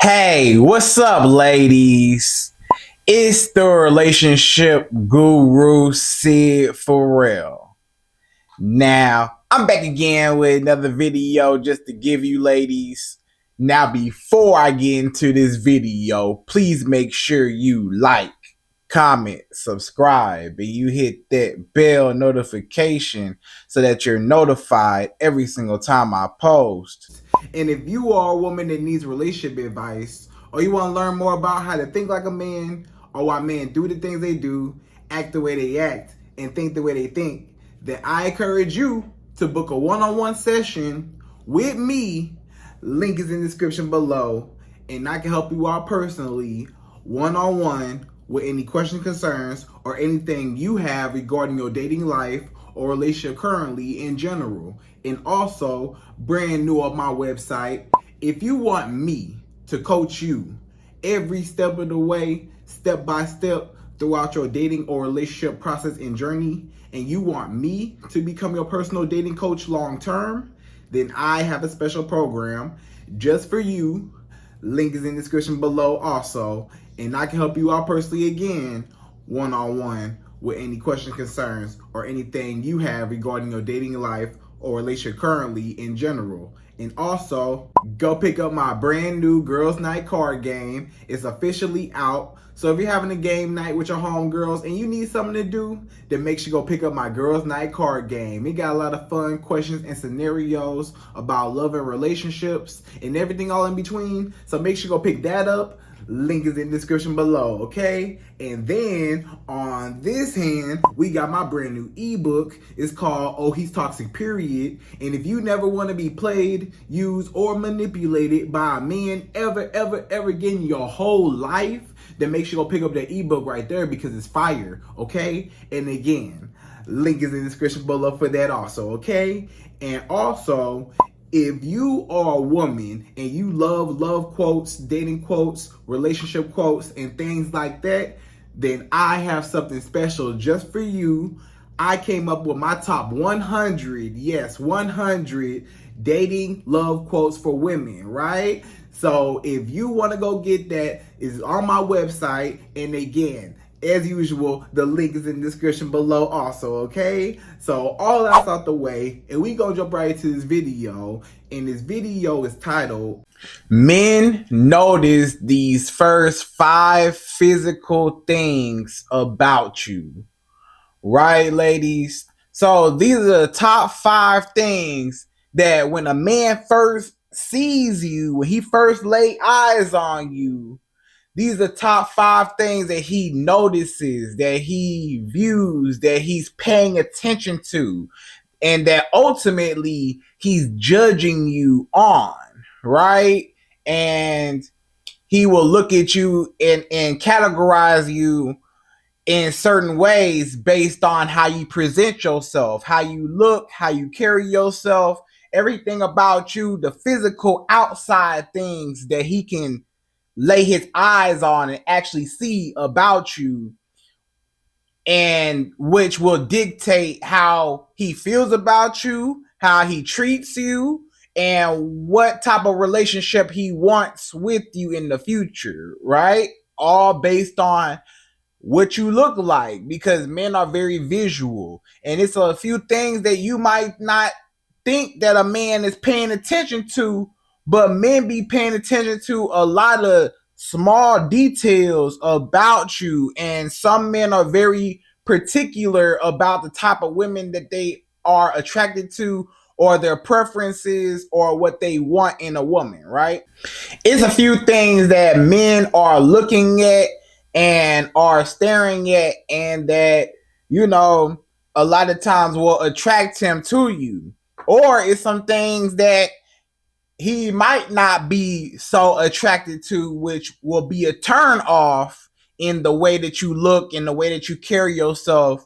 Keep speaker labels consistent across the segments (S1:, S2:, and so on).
S1: Hey, what's up, ladies? It's the relationship guru, Sydd Ferrell. Now, I'm back again with another video just to give you ladies. Now, before I get into this video, please make sure you like, comment, subscribe, and you hit that bell notification so that you're notified every single time I post. And if you are a woman that needs relationship advice, or you want to learn more about how to think like a man, or why men do the things they do, act the way they act, and think the way they think, then I encourage you to book a one-on-one session with me. Link is in the description below, and I can help you out personally, one-on-one, with any questions, concerns, or anything you have regarding your dating life or relationship currently in general. And also, brand new on my website, if you want me to coach you every step of the way, step by step, throughout your dating or relationship process and journey, and you want me to become your personal dating coach long term, then I have a special program just for you. Link is in the description below also, and I can help you out personally again, one-on-one, with any questions, concerns, or anything you have regarding your dating life or relationship currently in general. And also, go pick up my brand new Girls Night card game. It's officially out. So if you're having a game night with your homegirls and you need something to do, then make sure you go pick up my Girls Night card game. It got a lot of fun questions and scenarios about love and relationships and everything all in between. So make sure you go pick that up. Link is in the description below, okay? And then on this hand, we got my brand new ebook. It's called Oh He's Toxic Period. And if you never want to be played, used, or manipulated by a man ever again in your whole life, then make sure you go pick up that ebook right there because it's fire, okay? And again, link is in the description below for that also, okay? And also, if you are a woman and you love quotes, dating quotes, relationship quotes, and things like that, then I have something special just for you. I came up with my top 100, yes, 100 dating love quotes for women, right? So if you want to go get that, it's on my website. And again, as usual, the link is in the description below also, okay? So all that's out the way, and we gonna jump right into this video. And this video is titled, Men Notice These First 5 Physical Things About You. Right, ladies? So these are the top 5 things that when a man first sees you, when he first lay eyes on you, these are top 5 things that he notices, that he views, that he's paying attention to, and that ultimately he's judging you on, right? And he will look at you and categorize you in certain ways based on how you present yourself, how you look, how you carry yourself, everything about you, the physical outside things that he can lay his eyes on and actually see about you, and which will dictate how he feels about you, how he treats you, and what type of relationship he wants with you in the future, right? All based on what you look like, because men are very visual, and it's a few things that you might not think that a man is paying attention to, but men be paying attention to a lot of small details about you. And some men are very particular about the type of women that they are attracted to, or their preferences, or what they want in a woman, right? It's a few things that men are looking at and are staring at, and that, you know, a lot of times will attract him to you. Or it's some things that he might not be so attracted to, which will be a turn off in the way that you look, in the way that you carry yourself.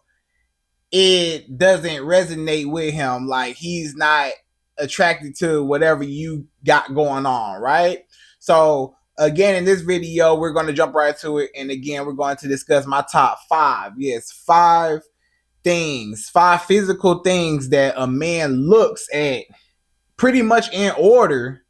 S1: It doesn't resonate with him. Like, he's not attracted to whatever you got going on, right? So again, in this video, we're going to jump right to it. And again, we're going to discuss my top 5. Yes, 5 things, 5 physical things that a man looks at pretty much in order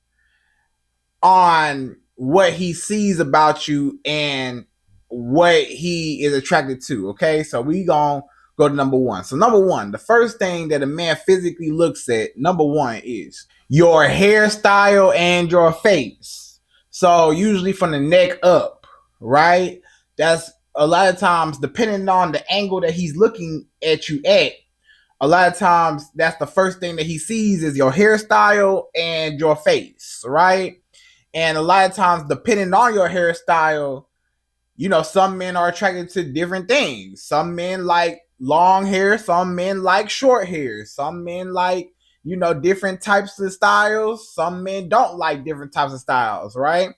S1: on what he sees about you and what he is attracted to. Okay, so we gonna go to number one. So number one, the first thing that a man physically looks at, number one, is your hairstyle and your face. So usually from the neck up, right? That's a lot of times depending on the angle that he's looking at you at. A lot of times that's the first thing that he sees is your hairstyle and your face, right? And a lot of times, depending on your hairstyle, some men are attracted to different things. Some men like long hair, some men like short hair, some men like, different types of styles. Some men don't like different types of styles, right?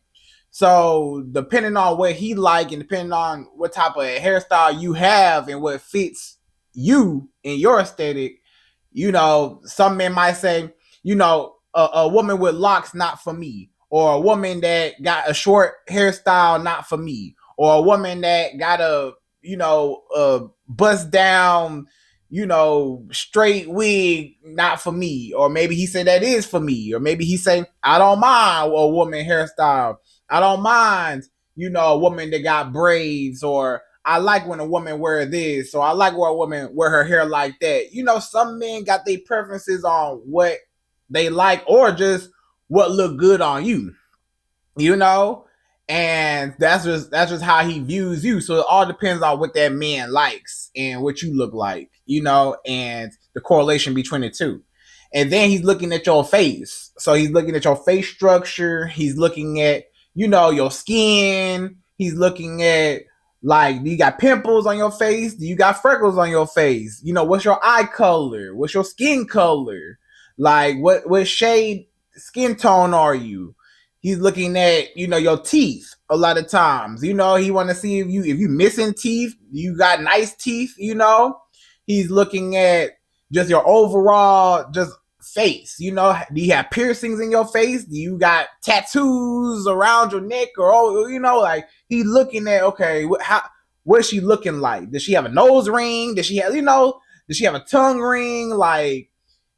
S1: So depending on what he like and depending on what type of hairstyle you have and what fits you in your aesthetic, some men might say, a woman with locks not for me, or a woman that got a short hairstyle not for me, or a woman that got a bust down, straight wig not for me, or maybe he said that is for me, or maybe he say I don't mind a woman hairstyle. I don't mind, a woman that got braids, or I like when a woman wear this, or I like when a woman wear her hair like that. Some men got their preferences on what they like or just what look good on you, you know? And that's just how he views you. So it all depends on what that man likes and what you look like, and the correlation between the two. And then he's looking at your face. So he's looking at your face structure. He's looking at, your skin. He's looking at, like, do you got pimples on your face? Do you got freckles on your face? What's your eye color? What's your skin color? Like, what shade skin tone are you? He's looking at, your teeth a lot of times. He want to see if you missing teeth, you got nice teeth, He's looking at just your overall just face. Do you have piercings in your face? Do you got tattoos around your neck, or like he's looking at, okay, what's she looking like? Does she have a nose ring? Does she have a tongue ring? Like,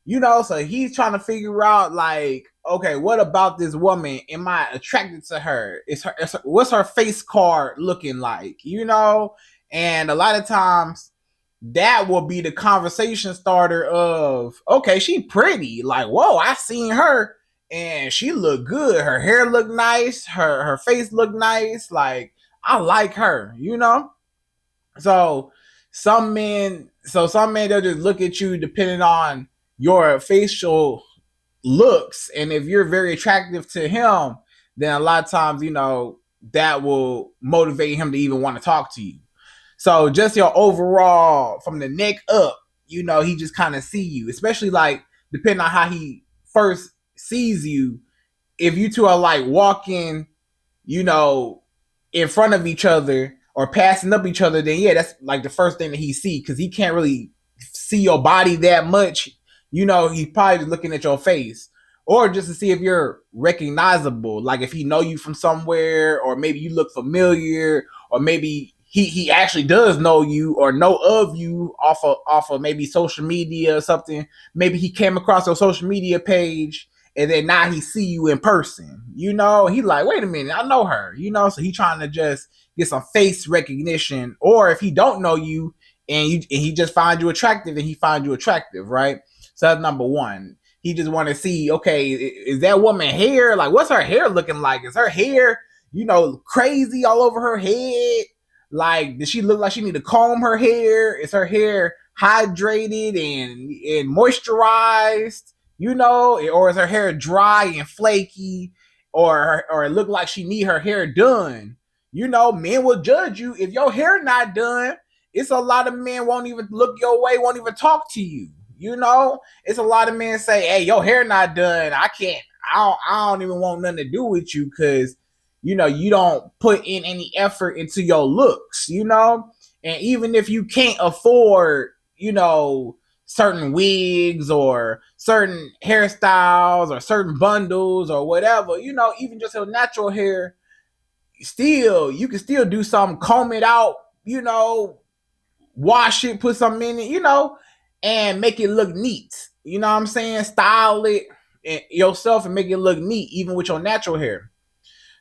S1: so he's trying to figure out, like, okay, what about this woman? Am I attracted to her? What's her face card looking like? And a lot of times that will be the conversation starter of, okay, she pretty. Like, whoa, I seen her and she looked good. Her hair looked nice. Her face looked nice. Like, I like her, So some men they'll just look at you depending on your facial looks, and if you're very attractive to him, then a lot of times that will motivate him to even want to talk to you. So just your overall from the neck up, he just kind of see you, especially like depending on how he first sees you. If you two are like walking, you know, in front of each other or passing up each other, then yeah, that's like the first thing that he see, because he can't really see your body that much. He's probably just looking at your face, or just to see if you're recognizable, like if he know you from somewhere, or maybe you look familiar, or maybe he actually does know you or know of you off of maybe social media or something. Maybe he came across your social media page and then now he see you in person. He like, wait a minute, I know her. So he trying to just get some face recognition. Or if he don't know you and he just find you attractive, and he find you attractive, right? So that's number one. He just want to see, okay, is that woman hair? Like, what's her hair looking like? Is her hair, crazy all over her head? Like, does she look like she need to comb her hair? Is her hair hydrated and moisturized? Or is her hair dry and flaky? Or it look like she need her hair done? Men will judge you if your hair not done. It's a lot of men won't even look your way, won't even talk to you. It's a lot of men say, hey, your hair not done. I don't even want nothing to do with you, because you don't put in any effort into your looks, and even if you can't afford, certain wigs or certain hairstyles or certain bundles or whatever, even just your natural hair, still, you can still do something, comb it out, wash it, put something in it, and make it look neat. You know what I'm saying? Style it yourself and make it look neat, even with your natural hair.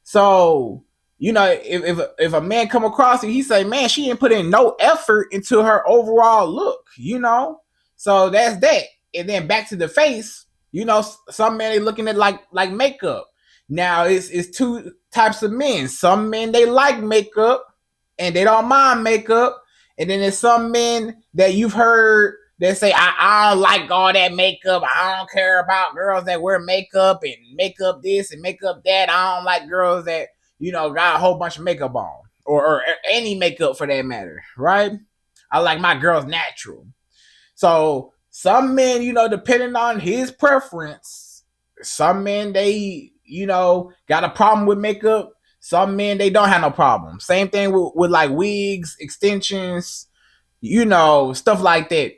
S1: So, if a man come across you, he say, man, she didn't put in no effort into her overall look. So that's that. And then back to the face, some men they looking at like makeup. Now it's two types of men. Some men they like makeup and they don't mind makeup. And then there's some men that you've heard that say, I don't like all that makeup. I don't care about girls that wear makeup and makeup this and makeup that. I don't like girls that, got a whole bunch of makeup on or any makeup for that matter, right? I like my girls natural. So some men, depending on his preference, some men they, got a problem with makeup. Some men they don't have no problem. Same thing with like wigs, extensions, stuff like that.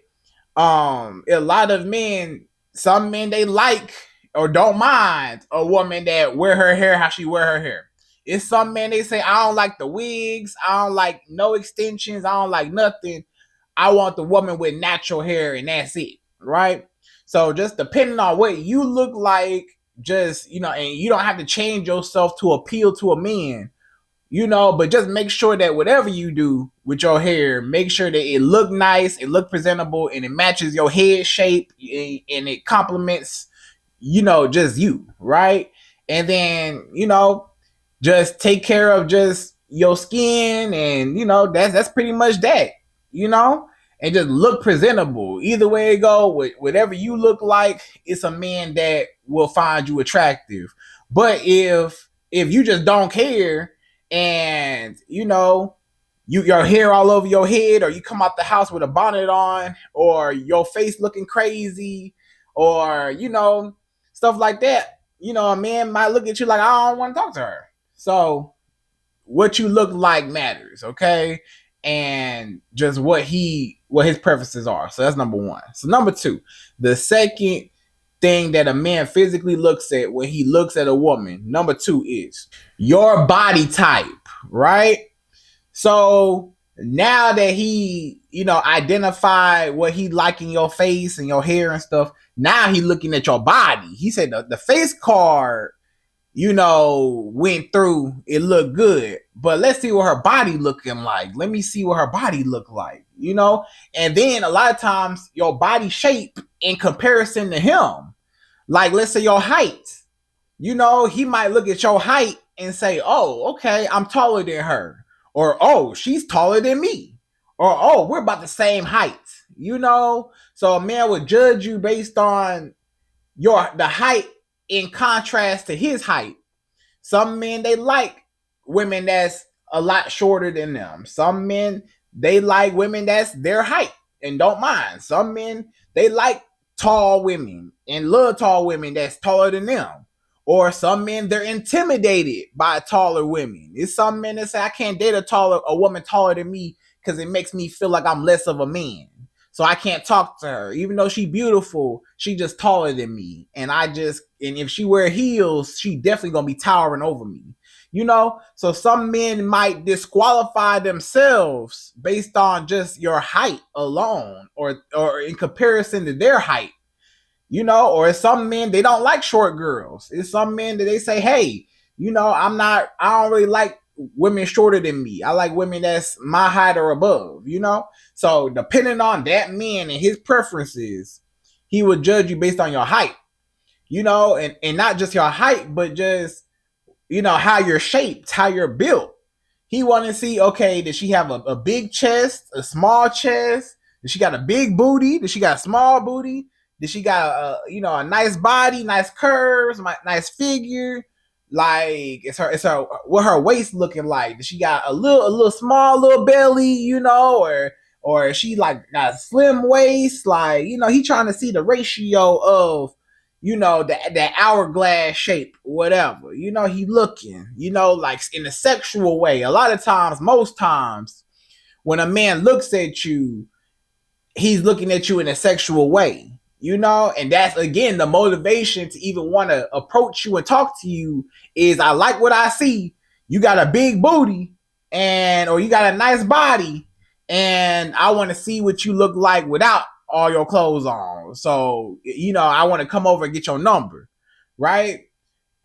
S1: A lot of men, some men they like or don't mind a woman that wear her hair how she wear her hair. It's some men they say, I don't like the wigs, I don't like no extensions, I don't like nothing. I want the woman with natural hair and that's it, right? So just depending on what you look like, just and you don't have to change yourself to appeal to a man, but just make sure that whatever you do with your hair, make sure that it look nice, it look presentable, and it matches your head shape and it complements, just you, right? And then, just take care of just your skin and, that's pretty much that, you know, and just look presentable. Either way it go, whatever you look like, it's a man that will find you attractive. But if you just don't care and your hair all over your head, or you come out the house with a bonnet on, or your face looking crazy, or stuff like that, a man might look at you like, I don't want to talk to her. So what you look like matters, okay? And just what his preferences are. So that's number one. So number two, the second thing that a man physically looks at when he looks at a woman, number two, is your body type, right? So now that he, identified what he like in your face and your hair and stuff, now he looking at your body. He said the face card, went through, it looked good. But let's see what her body looking like. Let me see what her body look like, And then a lot of times your body shape in comparison to him. Like, let's say your height. He might look at your height and say, oh, okay, I'm taller than her. Or, oh, she's taller than me. Or, oh, we're about the same height. So a man would judge you based on the height in contrast to his height. Some men, they like women that's a lot shorter than them. Some men, they like women that's their height and don't mind. Some men, they like tall women and love tall women that's taller than them. Or some men, they're intimidated by taller women. It's some men that say, I can't date a woman taller than me because it makes me feel like I'm less of a man. So I can't talk to her. Even though she's beautiful, she just taller than me. And if she wear heels, she definitely gonna be towering over me. So some men might disqualify themselves based on just your height alone, or in comparison to their height. Or some men, they don't like short girls. It's some men that they say, hey, I don't really like women shorter than me. I like women that's my height or above, So depending on that man and his preferences, he would judge you based on your height, and not just your height, but just, how you're shaped, how you're built. He want to see, okay, does she have a big chest, a small chest? Does she got a big booty? Does she got a small booty? Does she got a nice body, nice curves, nice figure? Like, it's her what her waist looking like? Does she got a little small little belly, or is she like got a slim waist? Like, he trying to see the ratio of, that hourglass shape, whatever. He looking, like in a sexual way. A lot of times, most times, when a man looks at you, he's looking at you in a sexual way. And that's, again, the motivation to even want to approach you and talk to you is, I like what I see. You got a big booty or you got a nice body, and I want to see what you look like without all your clothes on. So, I want to come over and get your number, right?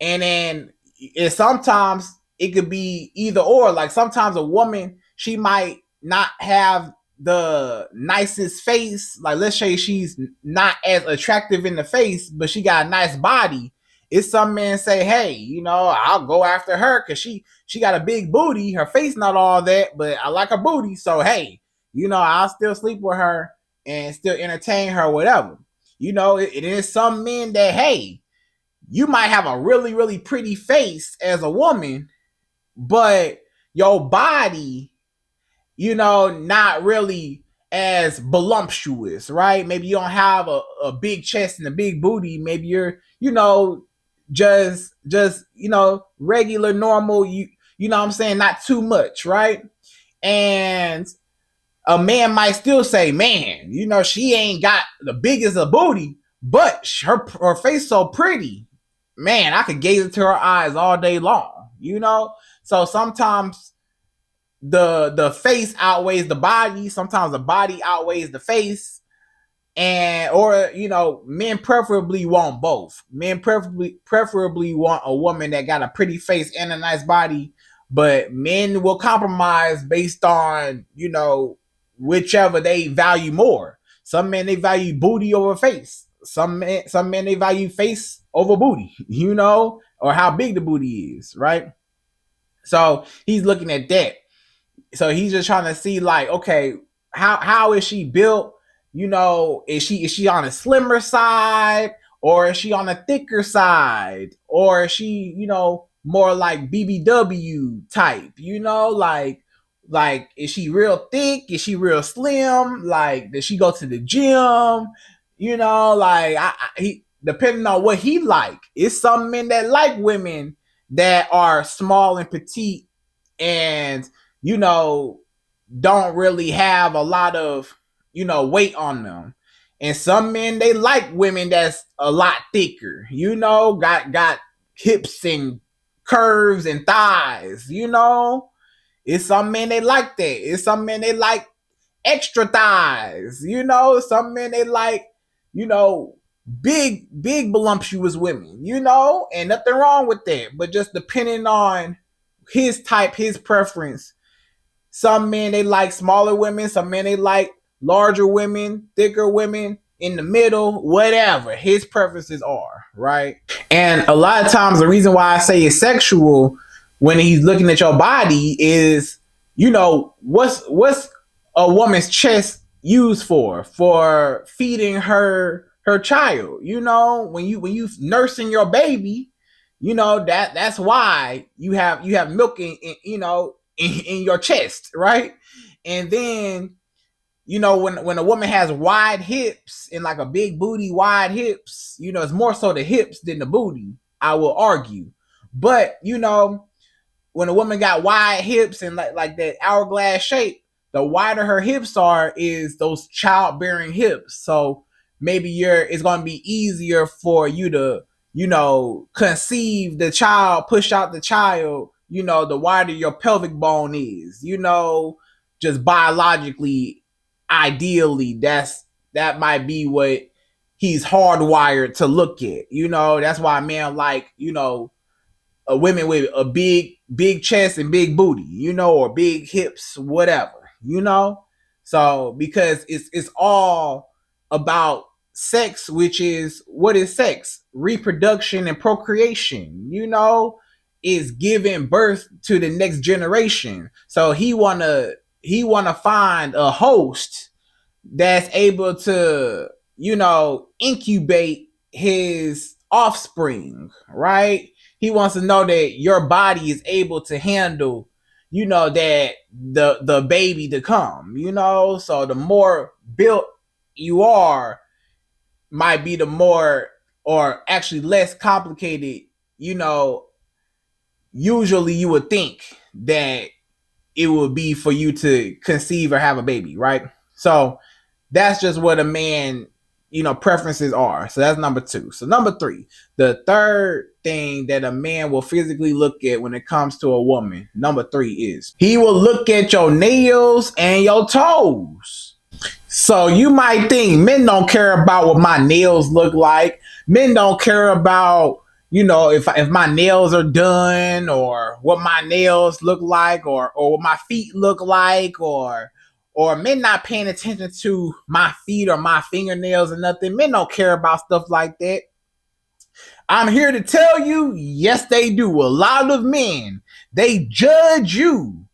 S1: And then, And sometimes it could be either or. Like sometimes a woman, she might not have the nicest face. Like let's say she's not as attractive in the face, but she got a nice body. It's some men say, hey, I'll go after her because she got a big booty. Her face not all that, but I like her booty. So hey, I'll still sleep with her and still entertain her, whatever. It is some men that, hey, you might have a really, really pretty face as a woman, but your body, not really as voluptuous, right? Maybe you don't have a big chest and a big booty. Maybe you're, just, regular, normal, you know what I'm saying? Not too much, right? And a man might still say, man, she ain't got the biggest of booty, but her face so pretty. Man, I could gaze into her eyes all day long. So sometimes the face outweighs the body. Sometimes the body outweighs the face. And or men preferably want both. Men preferably want a woman that got a pretty face and a nice body, but men will compromise based on, whichever they value more. Some men they value booty over face. Some men they value face over booty, or how big the booty is, right? So he's looking at that. So he's just trying to see, like, okay, how is she built? Is she on a slimmer side, or is she on a thicker side, or is she, more like BBW type? Like is she real thick? Is she real slim? Like, does she go to the gym? Like he depending on what he like. It's some men that like women that are small and petite, and you know don't really have a lot of weight on them. And some men they like women that's a lot thicker, got hips and curves and thighs. It's some men they like that. It's some men they like extra thighs. Some men they like, you know, big voluptuous women, and nothing wrong with that. But just depending on his type, his preference. Some men they like smaller women, some men they like larger women, thicker women, in the middle, whatever his preferences are, right? And a lot of times the reason why I say it's sexual when he's looking at your body is, what's a woman's chest used for feeding her child. When you nursing your baby, that's why you have milk in your chest, right? And then when a woman has wide hips and like a big booty, wide hips, it's more so the hips than the booty, I will argue. But when a woman got wide hips and like that hourglass shape, the wider her hips are is those childbearing hips. So maybe it's going to be easier for you to conceive the child, push out the child, the wider your pelvic bone is, just biologically, ideally, that might be what he's hardwired to look at. That's why men like, women with a big chest and big booty, or big hips, whatever, So because it's all about sex, which is, what is sex? Reproduction and procreation, is giving birth to the next generation. So he wanna find a host that's able to, incubate his offspring, right? He wants to know that your body is able to handle, that the baby to come, So the more built you are, might be the more, or actually less complicated, usually you would think that it would be for you to conceive or have a baby, right? So that's just what a man, preferences are. So that's number 2. So number 3, the third thing that a man will physically look at when it comes to a woman, number 3 is he will look at your nails and your toes. So you might think men don't care about what my nails look like. Men don't care about, if my nails are done, or what my nails look like, or what my feet look like, or men not paying attention to my feet or my fingernails or nothing. Men don't care about stuff like that. I'm here to tell you, yes, they do. A lot of men, they judge you.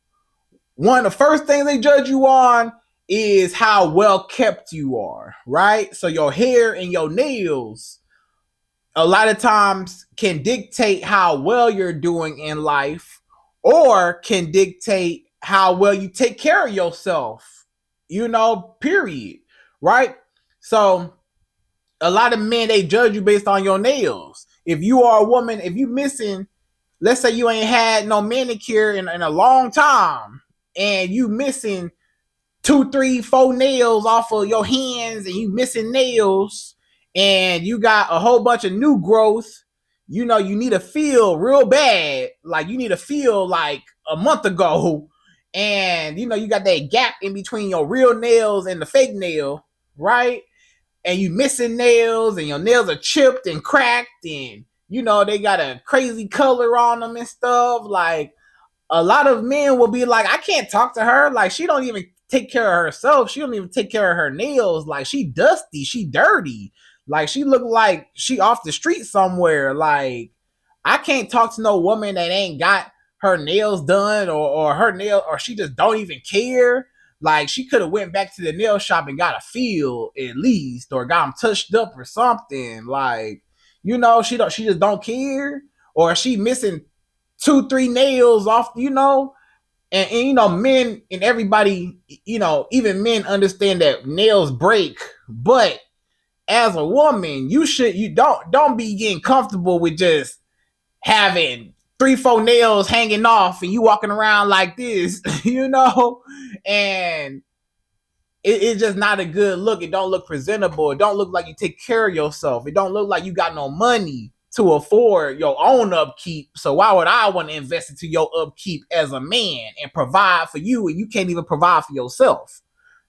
S1: One of the first things they judge you on is how well kept you are, right? So your hair and your nails a lot of times can dictate how well you're doing in life, or can dictate how well you take care of yourself, period. Right? So a lot of men, they judge you based on your nails. If you are a woman, if you missing, let's say you ain't had no manicure in a long time, and you missing two, three, four nails off of your hands, and you missing nails, and you got a whole bunch of new growth, you need to feel real bad. Like you need to feel like a month ago. And you got that gap in between your real nails and the fake nail, right? And you missing nails, and your nails are chipped and cracked, and they got a crazy color on them and stuff. Like a lot of men will be like, I can't talk to her. Like she don't even take care of herself. She don't even take care of her nails. Like she dusty, she dirty. Like she look like she off the street somewhere. Like I can't talk to no woman that ain't got her nails done, or her nail, or she just don't even care. Like she could have went back to the nail shop and got a feel at least, or got them touched up or something. Like she just don't care, or she missing two, three nails off, and men and everybody, even men understand that nails break. But as a woman, you don't be getting comfortable with just having three, four nails hanging off and you walking around like this, and it's just not a good look. It don't look presentable. It don't look like you take care of yourself. It don't look like you got no money to afford your own upkeep. So why would I want to invest into your upkeep as a man and provide for you, and you can't even provide for yourself,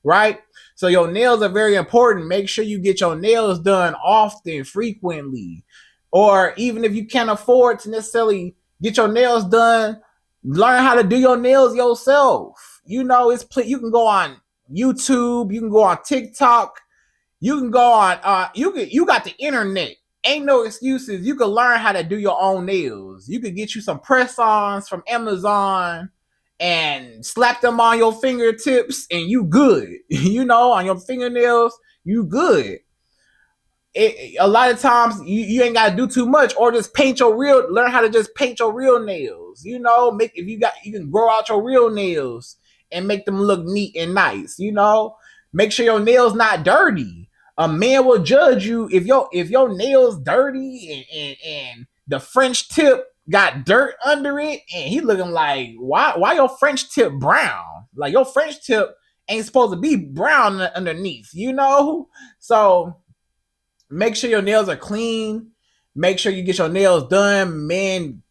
S1: right? So your nails are very important. Make sure you get your nails done often, frequently. Or even if you can't afford to necessarily get your nails done, learn how to do your nails yourself. You can go on YouTube, you can go on TikTok, you can go on you got the internet. Ain't no excuses. You can learn how to do your own nails. You could get you some press-ons from Amazon and slap them on your fingertips, and you good. On your fingernails, you good. A lot of times you ain't got to do too much, or just learn how to just paint your real nails. You can grow out your real nails and make them look neat and nice. Make sure your nails not dirty. A man will judge you if your nails dirty, and the French tip got dirt under it, and he looking like, why your French tip brown? Like your French tip ain't supposed to be brown underneath. So make sure your nails are clean. Make sure you get your nails done. Men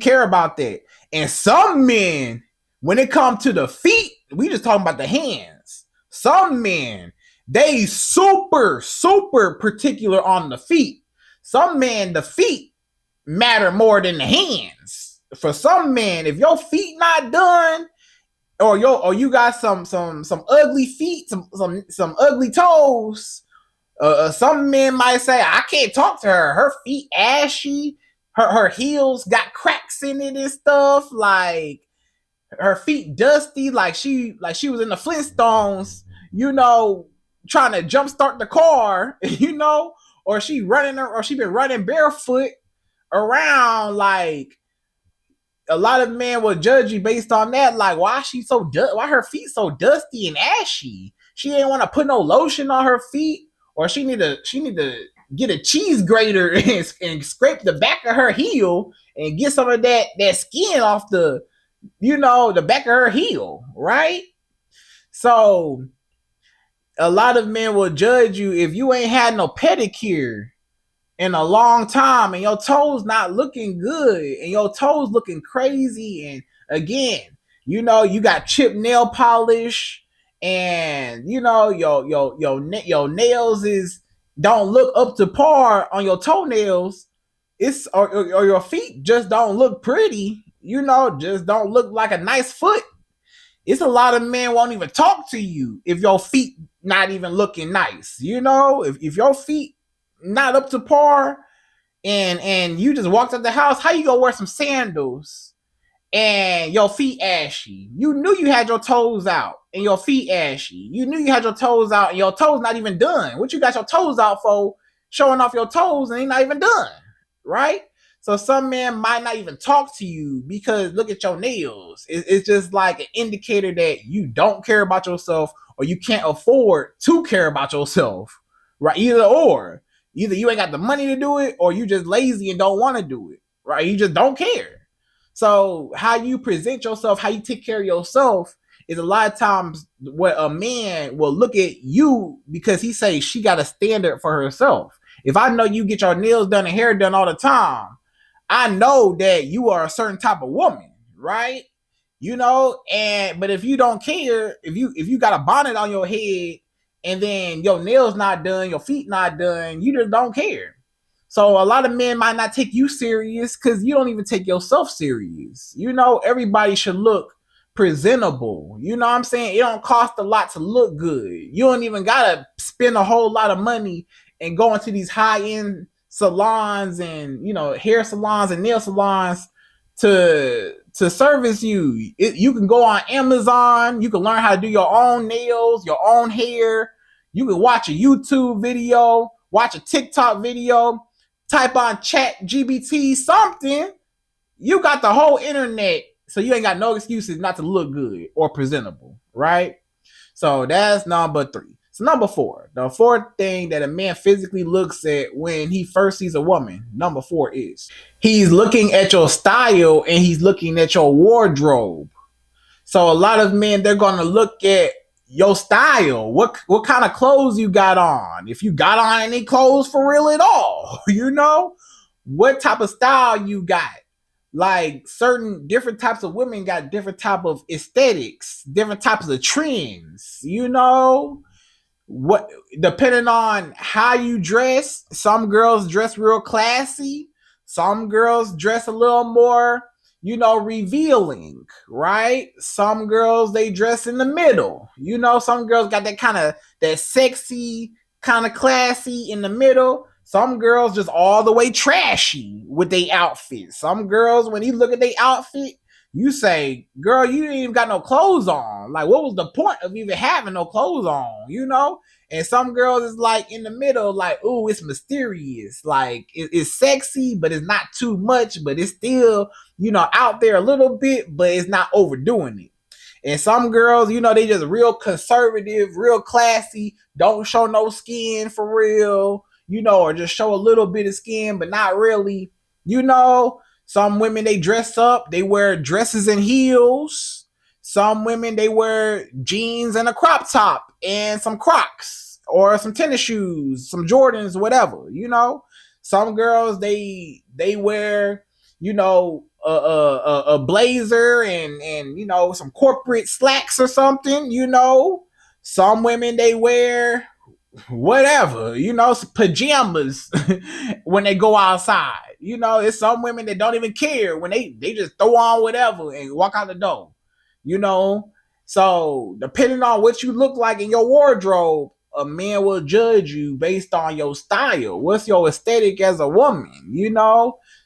S1: care about that. And some men, when it comes to the feet, we just talking about the hands. Some men, they super, super particular on the feet. Some men, the feet matter more than the hands. For some men, if your feet not done, or you got some ugly feet, some ugly toes, some men might say, I can't talk to her. Her feet ashy. Her heels got cracks in it and stuff. Like her feet dusty. Like she was in the Flintstones. Trying to jumpstart the car. Or she been running barefoot around. Like a lot of men will judge you based on that. Like why her feet so dusty and ashy? She ain't want to put no lotion on her feet. Or she need to get a cheese grater and scrape the back of her heel and get some of that skin off the back of her heel, right? So a lot of men will judge you if you ain't had no pedicure in a long time, and your toes not looking good, and your toes looking crazy. And again, you got chipped nail polish, and your nails don't look up to par on your toenails. or your feet just don't look pretty, just don't look like a nice foot. It's a lot of men won't even talk to you if your feet not even looking nice. If your feet not up to par, and you just walked out the house, how you gonna wear some sandals and your feet ashy? You knew you had your toes out and your feet ashy. You knew you had your toes out and your toes not even done. What you got your toes out for? Showing off your toes and they not even done, right? So some men might not even talk to you because look at your nails. It's just like an indicator that you don't care about yourself or you can't afford to care about yourself, right? Either you ain't got the money to do it or you just lazy and don't want to do it, right? You just don't care. So how you present yourself, how you take care of yourself is a lot of times what a man will look at you because he says she got a standard for herself. If I know you get your nails done and hair done all the time, I know that you are a certain type of woman, right? And but if you don't care, if you got a bonnet on your head and then your nails not done, your feet not done, you just don't care. So a lot of men might not take you serious because you don't even take yourself serious. Everybody should look presentable. You know what I'm saying? It don't cost a lot to look good. You don't even gotta spend a whole lot of money and go into these high-end salons and hair salons and nail salons to service you. You can go on Amazon. You can learn how to do your own nails, your own hair. You can watch a YouTube video, watch a TikTok video, type on Chat GBT something. You got the whole internet, so you ain't got no excuses not to look good or presentable, right? So that's number 3. So number 4, the fourth thing that a man physically looks at when he first sees a woman, number 4 is he's looking at your style and he's looking at your wardrobe. So a lot of men, they're going to look at your style. What kind of clothes you got on? If you got on any clothes for real at all, what type of style you got. Like certain different types of women got different type of aesthetics, different types of trends, what depending on how you dress. Some girls dress real classy, some girls dress a little more revealing, right? Some girls, they dress in the middle. Some girls got that sexy kind of classy in the middle. Some girls just all the way trashy with their outfit. Some girls, when you look at their outfit, you say, girl, you didn't even got no clothes on. Like, what was the point of even having no clothes on? And some girls is like in the middle, like, ooh, it's mysterious. Like, it's sexy, but it's not too much, but it's still, out there a little bit, but it's not overdoing it. And some girls, they just real conservative, real classy, don't show no skin for real, or just show a little bit of skin, but not really, Some women, they dress up, they wear dresses and heels. Some women, they wear jeans and a crop top and some Crocs or some tennis shoes, some Jordans, whatever, Some girls, they wear, a blazer and some corporate slacks or something, Some women, they wear whatever, pajamas when they go outside. It's some women that don't even care when they just throw on whatever and walk out the door. you know. So depending on what you look like in your wardrobe, a man will judge you based on your style. What's your aesthetic as a woman?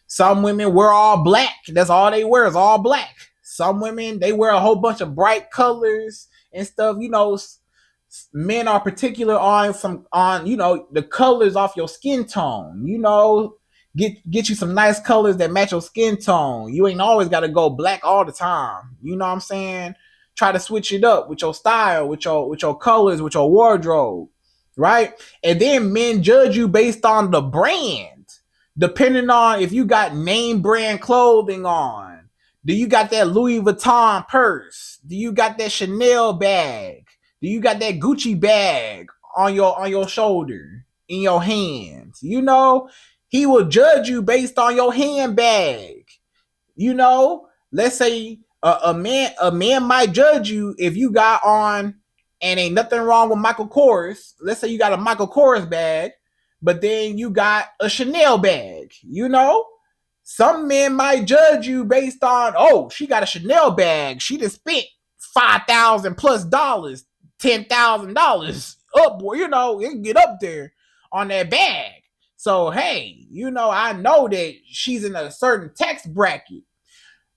S1: Some women wear all black. That's all they wear is all black. Some women, they wear a whole bunch of bright colors and stuff. Men are particular on the colors off your skin tone. Get you some nice colors that match your skin tone. You ain't always got to go black all the time. You know what I'm saying? Try to switch it up with your style, with your colors, with your wardrobe, right? And then men judge you based on the brand, depending on if you got name brand clothing on. Do you got that Louis Vuitton purse? Do you got that Chanel bag? Do you got that Gucci bag on your shoulder, in your hands? He will judge you based on your handbag. Let's say a man might judge you if you got on, and ain't nothing wrong with Michael Kors. Let's say you got a Michael Kors bag, but then you got a Chanel bag, Some men might judge you based on, oh, she got a Chanel bag. She just spent $5,000 plus dollars, $10,000 up, boy, it can get up there on that bag. So, hey, I know that she's in a certain tax bracket,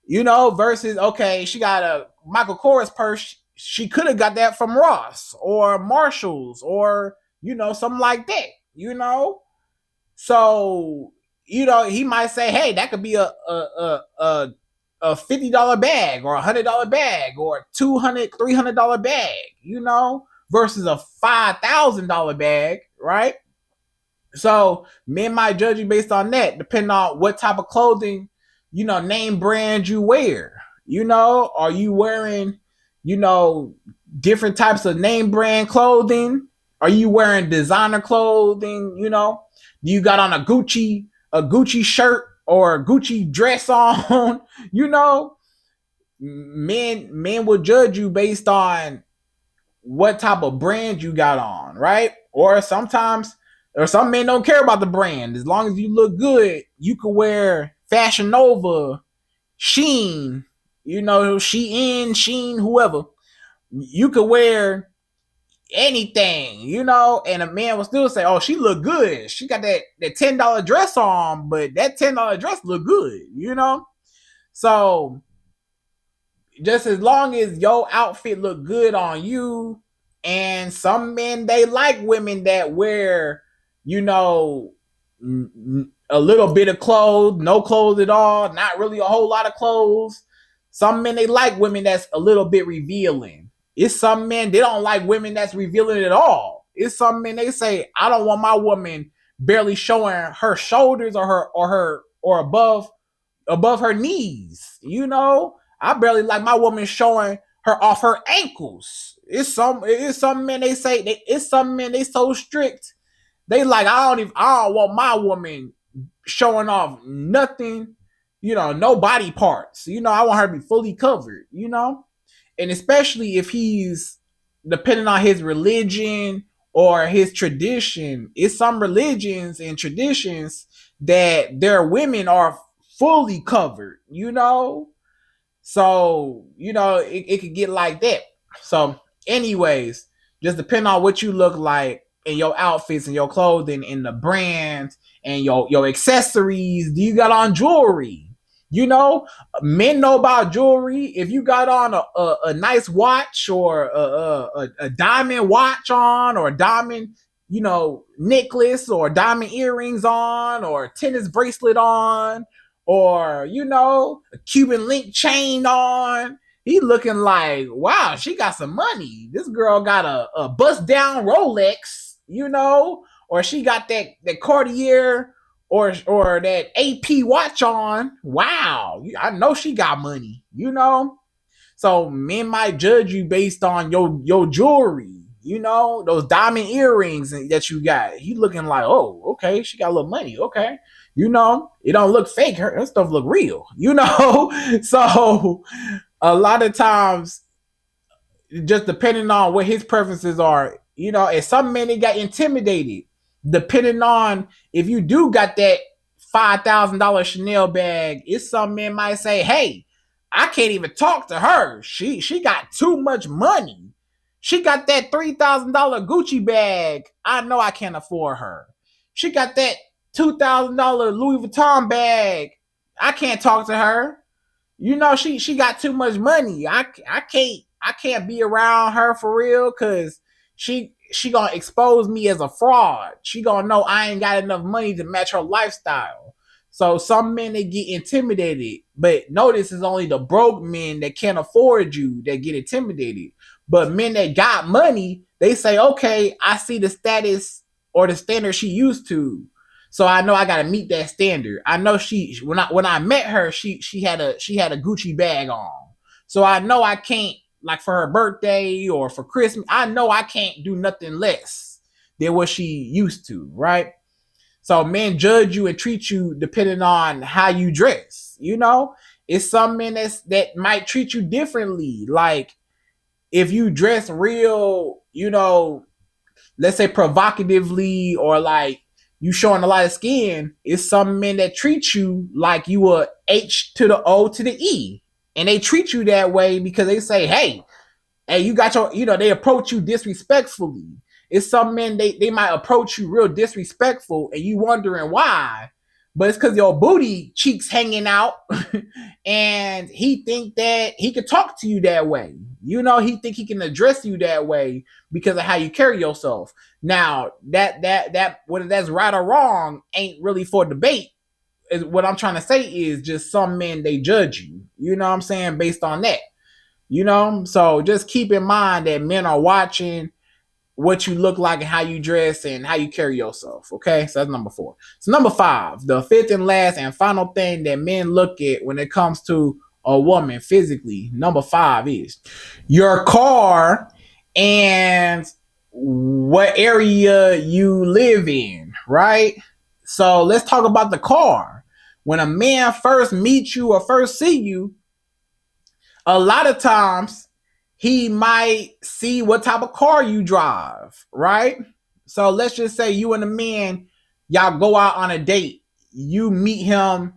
S1: versus, okay, she got a Michael Kors purse. She could have got that from Ross or Marshalls or, something like that, So, he might say, hey, that could be a $50 bag or $100 bag or $200, $300 bag, versus a $5,000 bag, right? So men might judge you based on that, depending on what type of clothing, name brand you wear. Are you wearing, different types of name brand clothing? Are you wearing designer clothing? You got on a Gucci shirt or a Gucci dress on? Men will judge you based on what type of brand you got on, right? Or some men don't care about the brand. As long as you look good, you can wear Fashion Nova, Sheen, Sheen, whoever. You could wear anything, and a man will still say, oh, she look good. She got that $10 dress on, but that $10 dress look good, So just as long as your outfit look good on you, and some men, they like women that wear, a little bit of clothes, no clothes at all, not really a whole lot of clothes. Some men, they like women that's a little bit revealing. It's some men, they don't like women that's revealing at all. It's some men, they say, I don't want my woman barely showing her shoulders or above her knees. I barely like my woman showing her off her ankles. It's some men, they say, it's some men, they so strict. They like, I don't want my woman showing off nothing, no body parts. I want her to be fully covered, and especially if he's depending on his religion or his tradition. It's some religions and traditions that their women are fully covered, So, it could get like that. So, anyways, just depending on what you look like in your outfits and your clothing and the brands and your accessories. Do you got on jewelry? Men know about jewelry. If you got on a nice watch or a diamond watch on, or a diamond, necklace, or diamond earrings on, or a tennis bracelet on, or, a Cuban link chain on, he looking like, wow, she got some money. This girl got a bust down Rolex, or she got that Cartier or that AP watch on. Wow, I know she got money, So men might judge you based on your jewelry, those diamond earrings that you got. He looking like, oh, okay, she got a little money, okay. It don't look fake. Her stuff look real, So a lot of times, just depending on what his preferences are, and some men, they got intimidated. Depending on if you do got that $5,000 Chanel bag, it's some men might say, hey, I can't even talk to her. She got too much money. She got that $3,000 Gucci bag. I know I can't afford her. She got that $2,000 Louis Vuitton bag. I can't talk to her. She got too much money. I can't be around her for real, because she gonna expose me as a fraud. She gonna know I ain't got enough money to match her lifestyle. So some men, they get intimidated, but notice it's only the broke men that can't afford you that get intimidated. But men that got money, they say, okay, I see the status or the standard she used to, so I know I gotta meet that standard. I know when I met her, she had a Gucci bag on. So I know I can't, like for her birthday or for Christmas, I know I can't do nothing less than what she used to, right? So men judge you and treat you depending on how you dress. It's some men that might treat you differently. Like if you dress real, let's say provocatively, or like, you showing a lot of skin, it's some men that treat you like you a H to the O to the E. And they treat you that way because they say, hey, you got your, they approach you disrespectfully. It's some men, they might approach you real disrespectful and you wondering why. But it's because your booty cheeks hanging out and he think that he could talk to you that way. He think he can address you that way because of how you carry yourself. Now, that whether that's right or wrong ain't really for debate. Is what I'm trying to say is just some men, they judge you. You know what I'm saying? Based on that. So just keep in mind that men are watching what you look like and how you dress and how you carry yourself. Okay, so that's number 4. So number 5, the fifth and last and final thing that men look at when it comes to a woman physically, number 5 is your car and what area you live in, right? So let's talk about the car. When a man first meets you or first see you, a lot of times he might see what type of car you drive, right? So let's just say you and a man, y'all go out on a date. You meet him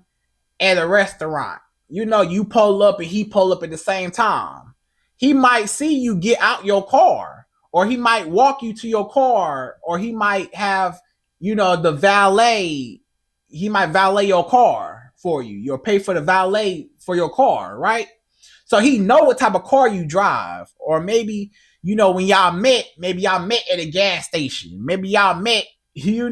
S1: at a restaurant. You pull up and he pull up at the same time. He might see you get out your car, or he might walk you to your car, or he might have, the valet. He might valet your car for you. You'll pay for the valet for your car, right? So he know what type of car you drive. Or maybe, when y'all met, maybe y'all met at a gas station. Maybe y'all met, you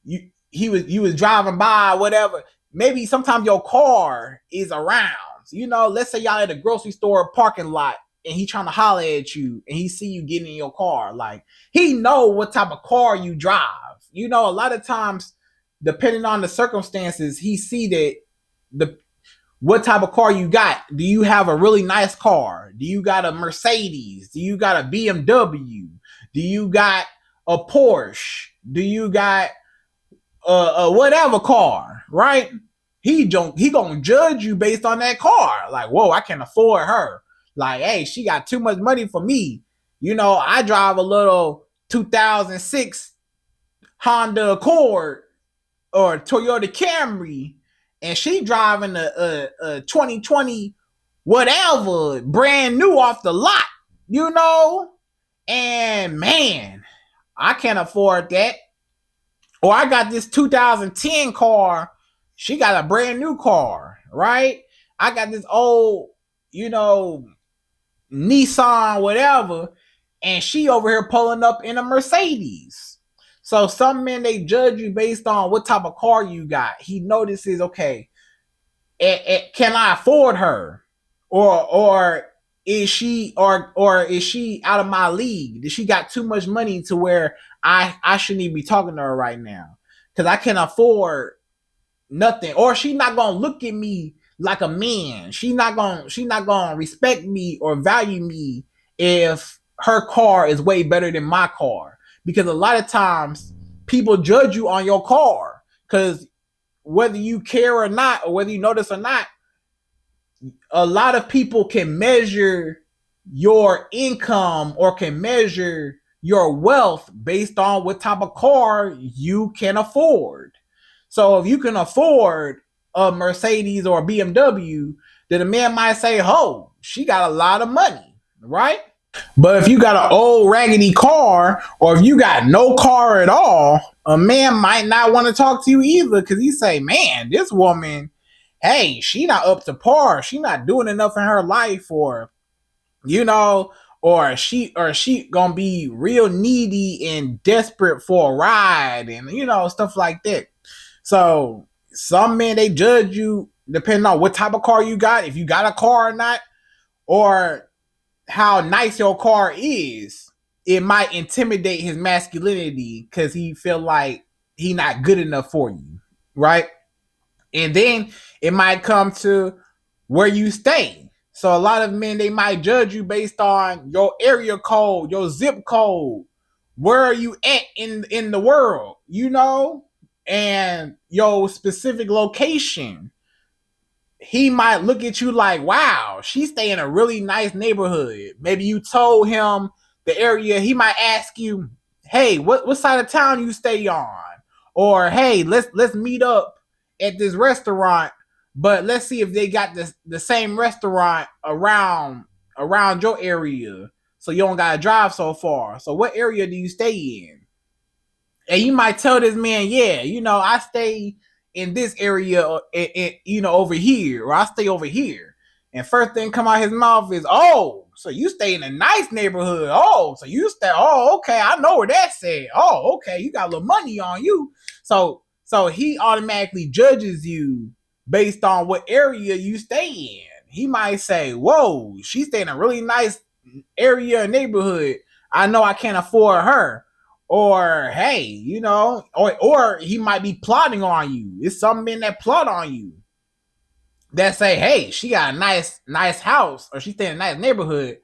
S1: was driving by, whatever. Maybe sometimes your car is around. Let's say y'all at a grocery store parking lot and he trying to holler at you and he see you getting in your car. Like, he know what type of car you drive. A lot of times, depending on the circumstances, he see that what type of car you got. Do you have a really nice car? Do you got a Mercedes? Do you got a BMW? Do you got a Porsche? Do you got a whatever car, right? He gonna judge you based on that car. Like, whoa, I can afford her. Like, hey, she got too much money for me. I drive a little 2006 Honda Accord or Toyota Camry, and she driving a 2020 whatever, brand new off the lot, and man, I can't afford that. Or I got this 2010 car, she got a brand new car, right? I got this old, Nissan whatever, and she over here pulling up in a Mercedes. So some men, they judge you based on what type of car you got. He notices, okay, can I afford her, or is she is she out of my league? Does she got too much money to where I shouldn't even be talking to her right now because I can't afford nothing, or she not gonna look at me like a man. She not gonna respect me or value me if her car is way better than my car. Because a lot of times people judge you on your car, because whether you care or not, or whether you notice or not, a lot of people can measure your income or can measure your wealth based on what type of car you can afford. So if you can afford a Mercedes or a BMW, then a man might say, oh, she got a lot of money, right? But if you got an old raggedy car, or if you got no car at all, a man might not want to talk to you either, because he say, man, this woman, hey, she not up to par. She not doing enough in her life, or or she gonna be real needy and desperate for a ride, and stuff like that. So some men, they judge you depending on what type of car you got, if you got a car or not, or how nice your car is. It might intimidate his masculinity because he feel like he not good enough for you, right? And then it might come to where you stay. So a lot of men, they might judge you based on your area code, your zip code. Where are you at in the world, and your specific location. He might look at you like, wow, she stay in a really nice neighborhood. Maybe you told him the area. He might ask you, hey, what side of town you stay on? Or hey, let's meet up at this restaurant, but let's see if they got the same restaurant around your area, so you don't gotta drive so far. So what area do you stay in? And you might tell this man, yeah, I stay in this area, over here, or I stay over here. And first thing come out his mouth is, oh, so you stay in a nice neighborhood. Oh, so you stay. Oh, okay, I know where that's at. Oh, okay, you got a little money on you. So he automatically judges you based on what area you stay in. He might say, whoa, she stay in a really nice area or neighborhood. I know I can't afford her. Or hey, or he might be plotting on you. It's some men that plot on you, that say, hey, she got a nice house, or she stay in a nice neighborhood.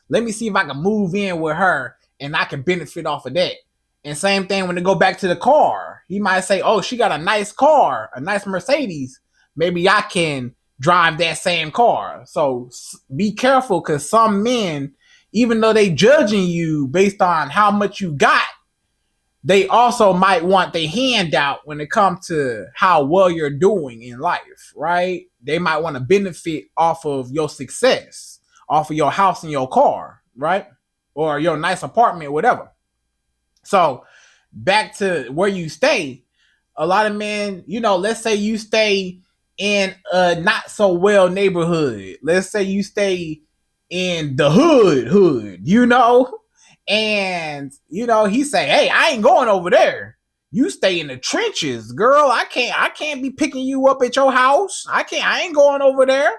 S1: Let me see if I can move in with her and I can benefit off of that. And same thing when they go back to the car. He might say, oh, she got a nice car, a nice Mercedes. Maybe I can drive that same car. So be careful, because some men, even though they judging you based on how much you got, they also might want their handout when it comes to how well you're doing in life, right? They might want to benefit off of your success, off of your house and your car, right? Or your nice apartment, whatever. So back to where you stay, a lot of men, let's say you stay in a not so well neighborhood. Let's say you stay in the hood, and he say, hey, I ain't going over there. You stay in the trenches, girl. I can't be picking you up at your house. I ain't going over there.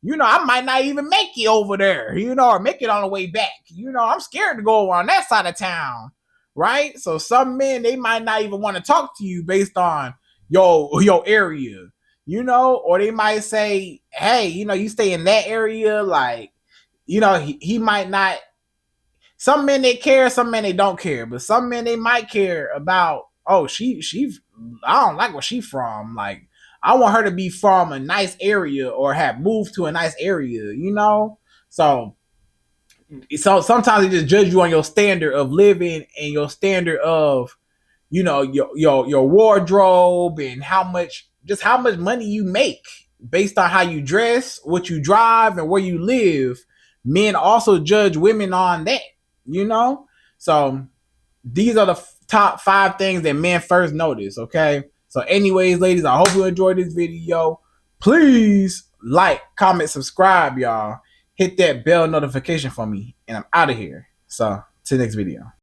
S1: I might not even make it over there, or make it on the way back. I'm scared to go on that side of town. Right? So some men, they might not even want to talk to you based on your area, or they might say, hey, you stay in that area, like, he might not. Some men they care, some men they don't care, but some men they might care about, oh, she I don't like where she from. Like, I want her to be from a nice area or have moved to a nice area, So sometimes they just judge you on your standard of living and your standard of, your wardrobe, and how much money you make based on how you dress, what you drive, and where you live. Men also judge women on that, So these are the top 5 things that men first notice. Okay. So anyways, ladies, I hope you enjoyed this video. Please like, comment, subscribe, y'all. Hit that bell notification for me, and I'm out of here. So, to the next video.